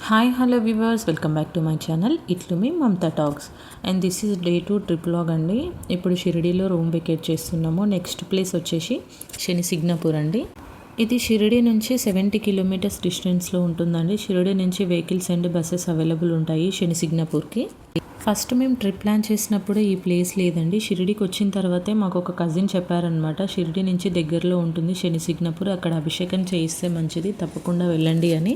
Hi hello viewers, welcome back to my channel. ఇట్లు మీ Mamatha talks and this is day 2 trip log అండి. ఇప్పుడు షిరిడీలో రూమ్ వెకేట్ చేస్తున్నాము. నెక్స్ట్ ప్లేస్ వచ్చేసి శనిసిగ్నపూర్ అండి. ఇది షిరిడీ నుంచి 70 కిలోమీటర్స్ డిస్టెన్స్లో ఉంటుందండి. షిరిడీ నుంచి వెహికల్స్ అండ్ బస్సెస్ అవైలబుల్ ఉంటాయి శనిసిగ్నపూర్కి. ఫస్ట్ మేము ట్రిప్ ప్లాన్ చేసినప్పుడు ఈ ప్లేస్ లేదండి. షిరిడీకి వచ్చిన తర్వాతే మాకు ఒక కజిన్ చెప్పారనమాట, షిరిడీ నుంచి దగ్గరలో ఉంటుంది శనిసిగ్నపూర్, అక్కడ అభిషేకం చేయిస్తే మంచిది, తప్పకుండా వెళ్ళండి అని.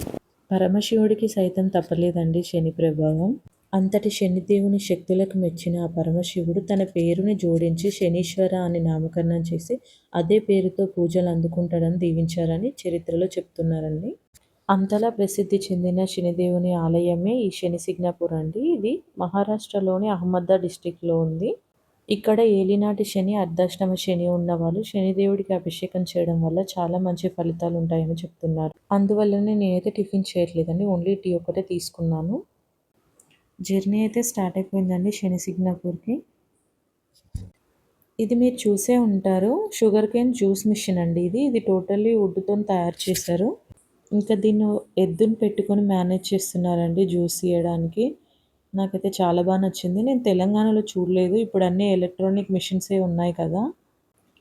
పరమశివుడికి సైతం తప్పలేదండి శని ప్రభావం. అంతటి శనిదేవుని శక్తులకు మెచ్చిన ఆ పరమశివుడు తన పేరుని జోడించి శనీశ్వర అని నామకరణం చేసి అదే పేరుతో పూజలు అందుకుంటాడని దీవించారని చరిత్రలో చెప్తున్నారండి. అంతలా ప్రసిద్ధి చెందిన శనిదేవుని ఆలయమే ఈ శనిసిగ్నపూర్ అండి. ఇది మహారాష్ట్రలోని అహ్మదాబాద్ డిస్టిక్లో ఉంది. ఇక్కడ ఏలినాటి శని, అర్ధాష్టమ శని ఉన్నవాళ్ళు శనిదేవుడికి అభిషేకం చేయడం వల్ల చాలా మంచి ఫలితాలు ఉంటాయని చెప్తున్నారు. అందువల్లనే నేనైతే టిఫిన్ చేయట్లేదండి, ఓన్లీ టీ ఒకటే తీసుకున్నాను. జర్నీ అయితే స్టార్ట్ అయిపోయిందండి శనిసిగ్నపూర్కి. ఇది మీరు చూసే ఉంటారు, షుగర్ కేన్ జ్యూస్ మిషన్ అండి. ఇది టోటల్లీ వుడ్తో తయారు చేశారు. ఇంకా దీన్ని ఎద్దుని పెట్టుకొని మేనేజ్ చేస్తున్నారండి జ్యూస్ తీయడానికి. నాకైతే చాలా బాగా నచ్చింది. నేను తెలంగాణలో చూడలేదు. ఇప్పుడు అన్నీ ఎలక్ట్రానిక్ మిషన్సే ఉన్నాయి కదా,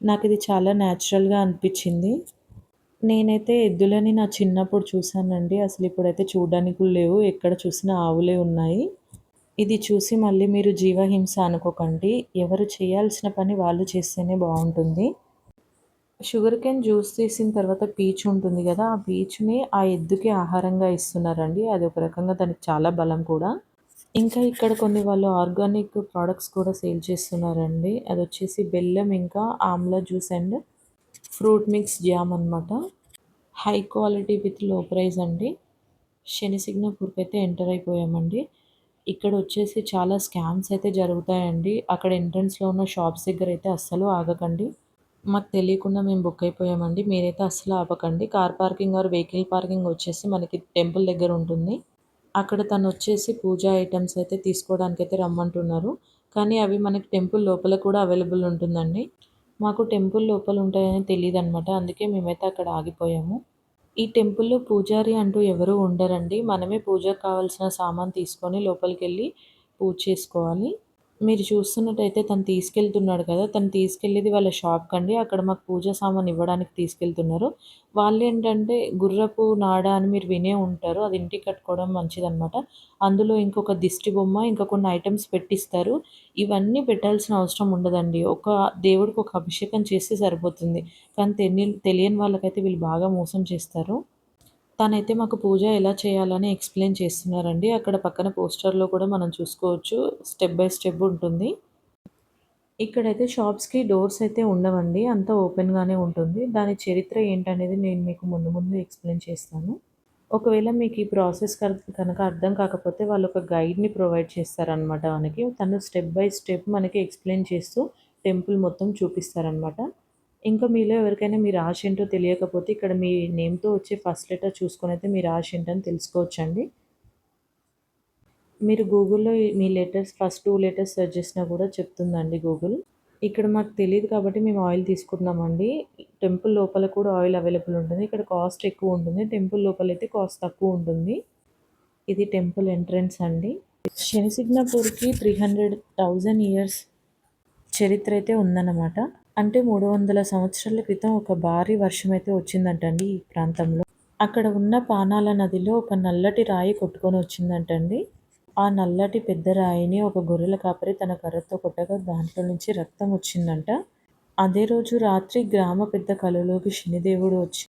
నాకు ఇది చాలా న్యాచురల్గా అనిపించింది. నేనైతే ఎద్దులని నా చిన్నప్పుడు చూశానండి. అసలు ఇప్పుడైతే చూడడానికి కూడా లేవు, ఎక్కడ చూసినా ఆవులే ఉన్నాయి. ఇది చూసి మళ్ళీ మీరు జీవహింస అనుకోకండి. ఎవరు చేయాల్సిన పని వాళ్ళు చేస్తేనే బాగుంటుంది. షుగర్ కేన్ జ్యూస్ తీసిన తర్వాత పీచు ఉంటుంది కదా, ఆ పీచుని ఆ ఎద్దుకి ఆహారంగా ఇస్తున్నారండి. అది ఒక రకంగా దానికి చాలా బలం కూడా. ఇంకా ఇక్కడ కొన్ని వాళ్ళు ఆర్గానిక్ ప్రోడక్ట్స్ కూడా సేల్ చేస్తున్నారండి. అది వచ్చేసి బెల్లం, ఇంకా amla juice and fruit mix jam అనమాట. High quality with low price అండి. శనిసిగ్నపూర్కి అయితే ఎంటర్ అయిపోయామండి. ఇక్కడ వచ్చేసి చాలా స్కామ్స్ అయితే జరుగుతాయండి. అక్కడ ఎంట్రన్స్లో ఉన్న షాప్స్ దగ్గర అయితే అస్సలు ఆగకండి. మాకు తెలియకుండా మేము బుక్ అయిపోయామండి. మీరైతే అస్సలు ఆపకండి. Car parking or vehicle parking వచ్చేసి మనకి టెంపుల్ దగ్గర ఉంటుంది. అక్కడ తను వచ్చేసి పూజా ఐటమ్స్ అయితే తీసుకోవడానికైతే రమ్మంటున్నారు. కానీ అవి మనకి టెంపుల్ లోపల కూడా అవైలబుల్ ఉంటుందండి. మాకు టెంపుల్ లోపల ఉంటాయని తెలియదనమాట, అందుకే మేమైతే అక్కడ ఆగిపోయాము. ఈ టెంపుల్‌లో పూజారి అంటూ ఎవరు ఉండరండి. మనమే పూజకు కావాల్సిన సామాను తీసుకొని లోపలికెళ్ళి పూజ చేసుకోవాలి. మీరు చూస్తున్నట్టయితే తను తీసుకెళ్తున్నాడు కదా, తను తీసుకెళ్ళేది వాళ్ళ షాప్‌కండి. అక్కడ మాకు పూజ సామాను ఇవ్వడానికి తీసుకెళ్తున్నారు. వాళ్ళేంటంటే గుర్రపు నాడ అని మీరు వినే ఉంటారు. అది ఇంటికి కట్టుకోవడం మంచిదనమాట. అందులో ఇంకొక దిష్టి బొమ్మ, ఇంకా కొన్ని ఐటెమ్స్ పెట్టిస్తారు. ఇవన్నీ పెట్టాల్సిన అవసరం ఉండదండి. ఒక దేవుడికి ఒక అభిషేకం చేస్తే సరిపోతుంది. కానీ తెలియని వాళ్ళకైతే వీళ్ళు బాగా మోసం చేస్తారు. తనైతే మాకు పూజ ఎలా చేయాలని ఎక్స్‌ప్లెయిన్ చేస్తున్నారండి. అక్కడ పక్కన పోస్టర్‌లో కూడా మనం చూసుకోవచ్చు. స్టెప్ బై స్టెప్ ఉంటుంది. ఇక్కడైతే షాప్స్‌కి డోర్స్ అయితే ఉండవండి. అంతా ఓపెన్‌గానే ఉంటుంది. దాని చరిత్ర ఏంటనేది నేను మీకు ముందు ముందు ఎక్స్‌ప్లెయిన్ చేస్తాను. ఒకవేళ మీకు ఈ ప్రాసెస్ కనుక అర్థం కాకపోతే వాళ్ళు ఒక గైడ్‌ని ప్రొవైడ్ చేస్తారనమాట మనకి. తను స్టెప్ బై స్టెప్ మనకి ఎక్స్‌ప్లెయిన్ చేస్తూ టెంపుల్ మొత్తం చూపిస్తారనమాట. ఇంకా మీలో ఎవరికైనా మీ రాశి ఏంటో తెలియకపోతే ఇక్కడ మీ నేమ్‌తో వచ్చే ఫస్ట్ లెటర్ చూసుకొనైతే మీ రాశి ఏంటని తెలుసుకోవచ్చండి. మీరు గూగుల్‌లో మీ లెటర్స్ ఫస్ట్ 2 లెటర్స్ సెర్చ్ చేసినా కూడా చెప్తుందండి గూగుల్. ఇక్కడ మాకు తెలీదు కాబట్టి మేము ఆయిల్ తీసుకుంటున్నామండి. టెంపుల్ లోపల కూడా ఆయిల్ అవైలబుల్ ఉంటుంది. ఇక్కడ కాస్ట్ ఎక్కువ ఉంటుంది. టెంపుల్ లోపలైతే కాస్ట్ తక్కువ ఉంటుంది. ఇది టెంపుల్ ఎంట్రన్స్ అండి. శనిసిగ్నపూర్‌కి 300,000 ఇయర్స్ చరిత్ర అయితే ఉందన్నమాట. అంటే 300 సంవత్సరాల క్రితం ఒక భారీ వర్షం అయితే వచ్చిందంటండి ఈ ప్రాంతంలో. అక్కడ ఉన్న పానాల నదిలో ఒక నల్లటి రాయి కొట్టుకొని వచ్చిందంటండి. ఆ నల్లటి పెద్ద రాయిని ఒక గొర్రెల కాపరి తన కర్రతో కొట్టగా దాంట్లో నుంచి రక్తం వచ్చిందంట. అదే రోజు రాత్రి గ్రామ పెద్ద కలలోకి శనిదేవుడు వచ్చి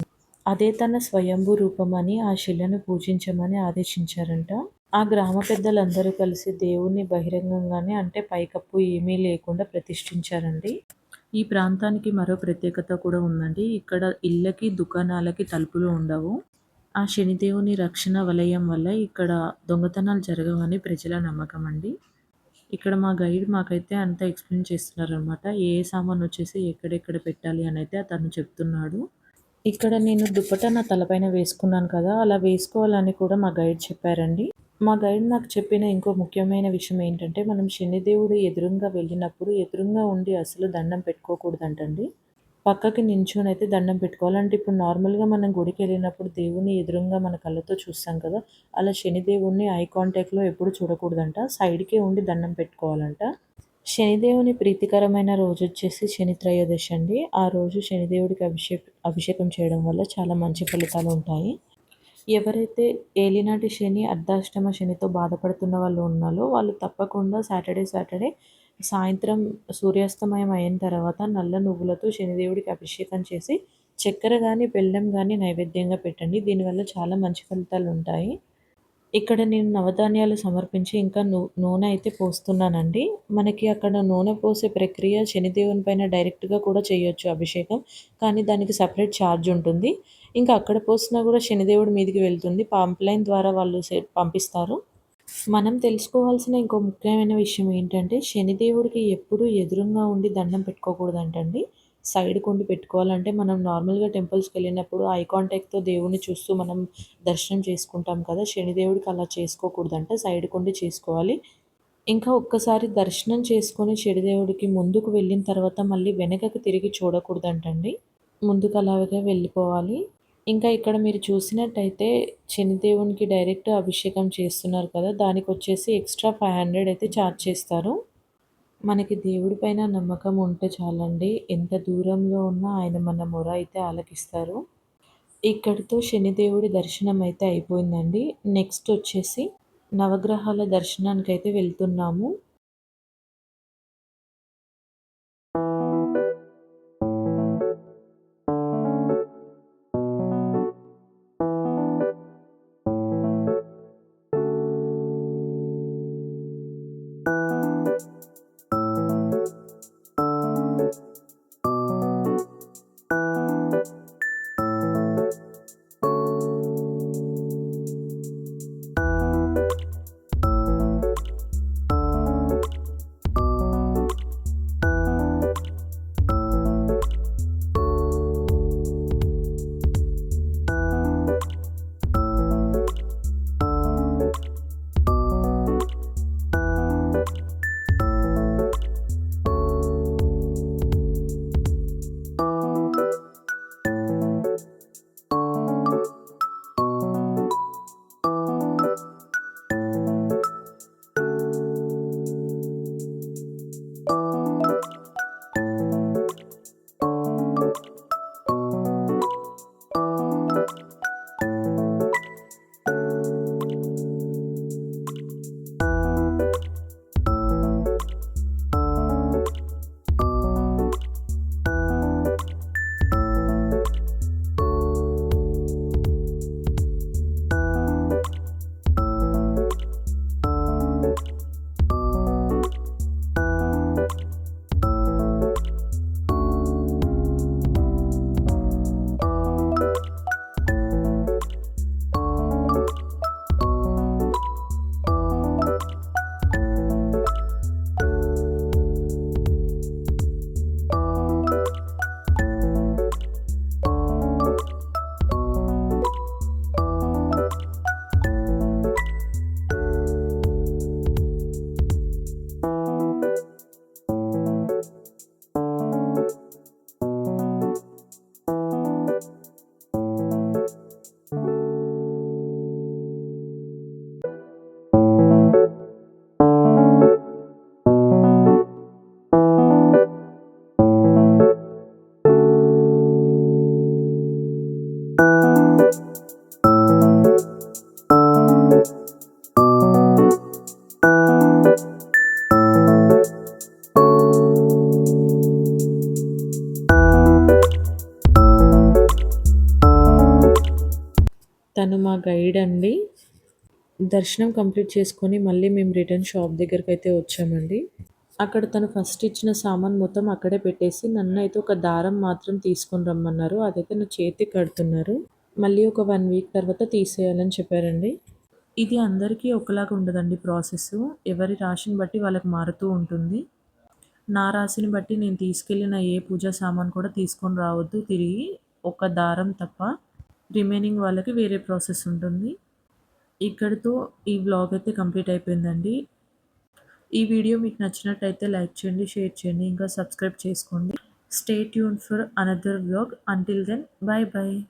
అదే తన స్వయంభూ రూపమని ఆ శిలను పూజించమని ఆదేశించారంట. ఆ గ్రామ పెద్దలందరూ కలిసి దేవుణ్ణి బహిరంగంగానే, అంటే పైకప్పు ఏమీ లేకుండా ప్రతిష్ఠించారండి. ఈ ప్రాంతానికి మరో ప్రత్యేకత కూడా ఉందండి. ఇక్కడ ఇళ్ళకి, దుకాణాలకి తలుపులు ఉండవు. ఆ శనిదేవుని రక్షణ వలయం వల్ల ఇక్కడ దొంగతనాలు జరగవని ప్రజల నమ్మకం అండి. ఇక్కడ మా గైడ్ మాకైతే అంతా ఎక్స్‌ప్లెయిన్ చేస్తున్నారనమాట. ఏ సామాను వచ్చేసి ఎక్కడెక్కడ పెట్టాలి అనైతే తను చెప్తున్నాడు. ఇక్కడ నేను దుప్పట నా తలపైన వేసుకున్నాను కదా, అలా వేసుకోవాలని కూడా మా గైడ్ చెప్పారండి. మా గైడ్ నాకు చెప్పిన ఇంకో ముఖ్యమైన విషయం ఏంటంటే, మనం శనిదేవుడు ఎదురుంగా వెళ్ళినప్పుడు ఎదురుంగా ఉండి అసలు దండం పెట్టుకోకూడదంటండి. పక్కకి నించొనైతే దండం పెట్టుకోవాలి. అంటే ఇప్పుడు నార్మల్‌గా మనం గుడికెళ్ళినప్పుడు దేవుడిని ఎదురుంగా మన కళ్ళతో చూస్తాం కదా! అలా శనిదేవుడిని ఐ కాంటాక్ట్‌లో ఎప్పుడు చూడకూడదంట. సైడ్‌కే ఉండి దండం పెట్టుకోవాలంట. శనిదేవుని ప్రీతికరమైన రోజొచ్చేసి శని త్రయోదశి అండి. ఆ రోజు శనిదేవుడికి అభిషేకం చేయడం వల్ల చాలా మంచి ఫలితాలుంటాయి. ఎవరైతే ఏలినాటి శని, అర్ధాష్టమ శనితో బాధపడుతున్న వాళ్ళు ఉన్నాలో, వాళ్ళు తప్పకుండా సాటర్డే సాయంత్రం సూర్యాస్తమయం అయిన తర్వాత నల్ల నువ్వులతో శనిదేవుడికి అభిషేకం చేసి, చక్కెర గాని, బెల్లం గాని నైవేద్యంగా పెట్టండి. దీనివల్ల చాలా మంచి ఫలితాలుంటాయి. ఇక్కడ నేను నవధాన్యాలు సమర్పించి ఇంకా నూనె అయితే పోస్తున్నానండి. మనకి అక్కడ నూనె పోసే ప్రక్రియ శనిదేవుని పైన డైరెక్ట్‌గా కూడా చేయొచ్చు అభిషేకం. కానీ దానికి సెపరేట్ ఛార్జ్ ఉంటుంది. ఇంకా అక్కడ పోసినా కూడా శనిదేవుడి మీదికి వెళ్తుంది. పంప్‌లైన్ ద్వారా వాళ్ళు పంపిస్తారు. మనం తెలుసుకోవాల్సిన ఇంకో ముఖ్యమైన విషయం ఏంటంటే, శనిదేవుడికి ఎప్పుడూ ఎదురుంగా ఉండి దండం పెట్టుకోకూడదంటండి. సైడ్‌కుండి పెట్టుకోవాలంటే, మనం నార్మల్‌గా టెంపుల్స్‌కెళ్ళినప్పుడు ఐ కాంటాక్ట్‌తో దేవుడిని చూస్తూ మనం దర్శనం చేసుకుంటాం కదా! శనిదేవుడికి అలా చేసుకోకూడదంట. సైడ్‌కుండి చేసుకోవాలి. ఇంకా ఒక్కసారి దర్శనం చేసుకొని శనిదేవుడికి ముందుకు వెళ్ళిన తర్వాత మళ్ళీ వెనకకి తిరిగి చూడకూడదంటండి. ముందుకు అలాగే వెళ్ళిపోవాలి. ఇంకా ఇక్కడ మీరు చూసినట్టయితే శనిదేవునికి డైరెక్ట్ అభిషేకం చేస్తున్నారు కదా! దానికొచ్చేసి ఎక్స్‌ట్రా 500 అయితే ఛార్జ్ చేస్తారు. మనకి దేవుడి పైన నమ్మకం ఉంటే చాలండి. ఎంత దూరంలో ఉన్నా ఆయన మన మొర అయితే ఆలకిస్తారు. ఇక్కడితో శనిదేవుడి దర్శనం అయితే అయిపోయిందండి. నెక్స్ట్ వచ్చేసి నవగ్రహాల దర్శనానికైతే వెళ్తున్నాము. తను మా గైడ్ అండి. దర్శనం కంప్లీట్ చేసుకొని మళ్ళీ మేము రిటర్న్ షాప్ దగ్గరకైతే వచ్చామండి. అక్కడ తను ఫస్ట్ ఇచ్చిన సామాను మొత్తం అక్కడే పెట్టేసి నన్నైతే ఒక దారం మాత్రం తీసుకొని రమ్మన్నారు. అదైతే నా చేతికి కడుతున్నారు. మళ్ళీ ఒక 1 వీక్ తర్వాత తీసేయాలని చెప్పారండి. ఇది అందరికీ ఒకలాగా ఉండదండి ప్రాసెస్సు. ఎవరి రాశిని బట్టి వాళ్ళకి మారుతూ ఉంటుంది. నా రాశిని బట్టి నేను తీసుకెళ్ళిన ఏ పూజా సామాను కూడా తీసుకొని రావద్దు తిరిగి. ఒక దారం తప్ప. రిమైనింగ్ వాళ్ళకి వేరే ప్రాసెస్ ఉంటుంది. ఇక్కడితో ఈ వ్లాగ్ అయితే కంప్లీట్ అయిపోయిందండి. ఈ వీడియో మీకు నచ్చినట్టయితే లైక్ చేయండి, షేర్ చేయండి, ఇంకా సబ్స్క్రైబ్ చేసుకోండి. Stay tuned for another vlog. Until then, bye bye.